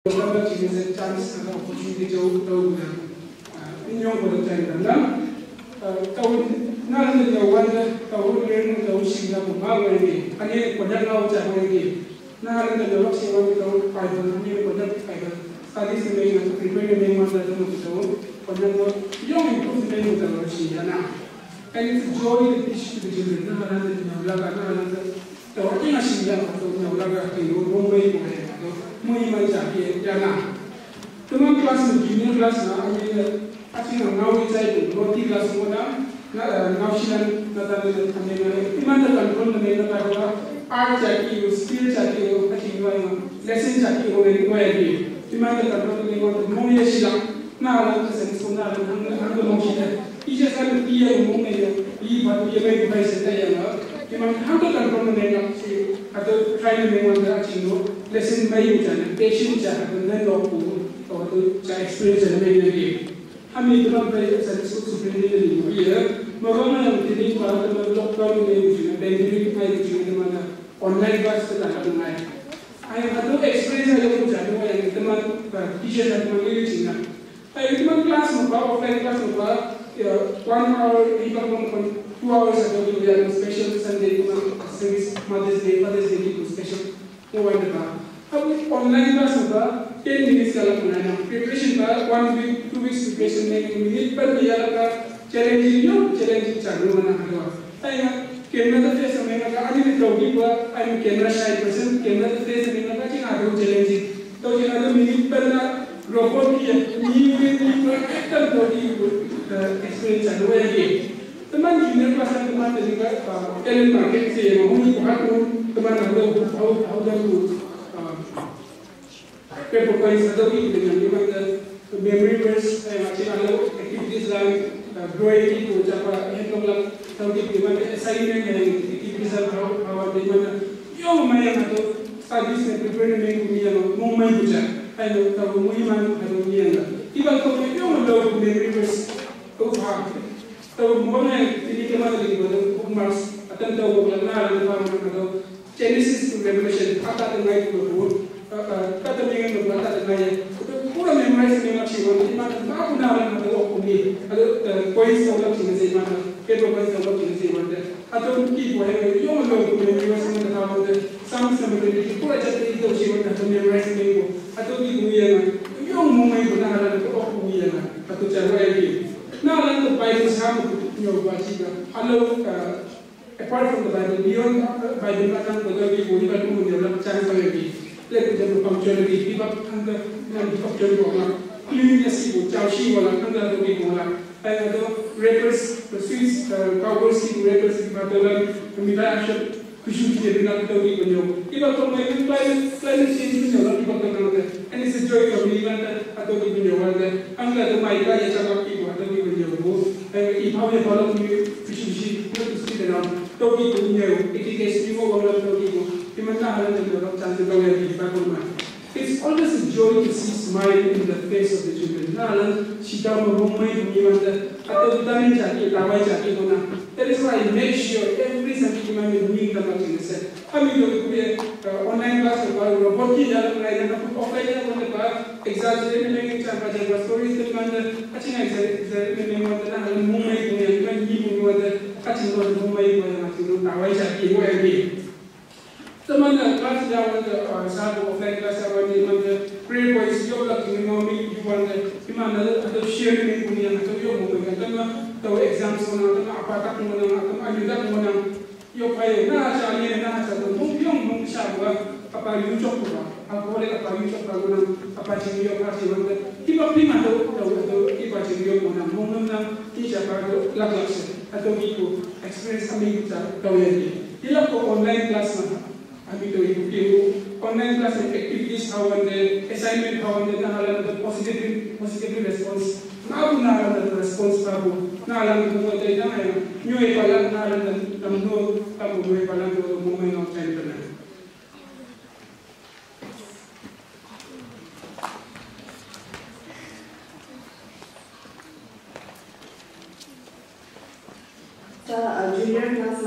chance and opportunity to in your time not in the one learn those things of Maway, and yet when I know that way, not in the Roxy of Bible, studies the name and prepare the name of the when young improve the name of the Roxy. And it's joy to teach to the children, not another. The organization of the Laga, Mumbai, Muimaja, Jana. The one class in junior class now, I think now we try to go to class now she and Imanda control the name of art Jackie, skill Jackie, I think lesson Jackie, or anywhere. Imanda control the name of the Moya Shila. Now, I'm saying so now, I'm the motion. He just had a year of moment, leave what we made by Sataya. You might have to control the name of the trying to name the lesson by you, patient, and then or to experience and make a game. I mean, the one place is superintendent here. Morona and the part of the doctor name, and then you my online class that I have tonight. I have no experience of the month, teacher at my village. I have one class of offline class of 1 hour, 2 hours ago, we had a special Sunday service, Mother's Day, special. Online class of 10 minutes preparation 1 week, 2 weeks preparation minute but we are challenging you, challenging Charuna. I came not face of I didn't know people, I'm camera shy person, came not face of challenging. Those in other minute but robot here, new experience and way. The man junior class and the man Ellen Market say, only to happen, the man how to paper coins, other people, the memory verse, activities like growing to Java, assignment and activities of how they want. Yo, my studies and preparing me a moment, I know the women and the even though you know memory verse of heart. So, moment, the bookmarks, attend the Genesis to Revelation, after the night of the wood. Katamingan ng bata na yan. Pura memorize ng mga siwan. Bago na lang nagawa ko ni. Points na ulang sinasayman. Pero points na ulang sinasayman. At yung kipo ay yung ulang memorize ng natawag. Sama sa mga pura dyan ito siwan na memorize ng ko. At yung kipo yan. Yung mumay ko na halang ko ako yan. At yung charwa ay na lang Bible sa mo yung bachika. Hello, apart from the Bible, beyond Bible na lang ko gawin ko. Iba ko yung chance ng let them punctuality, give up under the cleanness, Chaushi, under the Wigula. And the rappers, the Swiss, Cowboys, rappers, Matalan, Midasha, Kushuki, not the Wigono. Give up on my climate change, and it's a joy for me, even at the Wigono, under the my guy, people at the Wigono. And if how they follow me, Kushuki, not to speak around, Toki, it is a more of the people. It's always a joy to see smile in the face of the children. That is why I make sure every Sunday human being doing the much in the set. I mean, online class about robotic, offline, exaggerating stories, the man, I think the man class down the sample of like class about the prayer voice, your luck to me, you want the sharing with me and to your movement, the exams on the apartment, and you got one. Your fire, Naja, young Shawa, about you chop, I'll call it about you chop, Apache, your party, keep up him at the Ipache, your moment, teach about Lagos, at the people, experience coming to Toyaki. You have online class. I mean, to online class activities, how and the assignment, how and the positive response. Now, the response, now, new Epalan, no moment of time. Junior class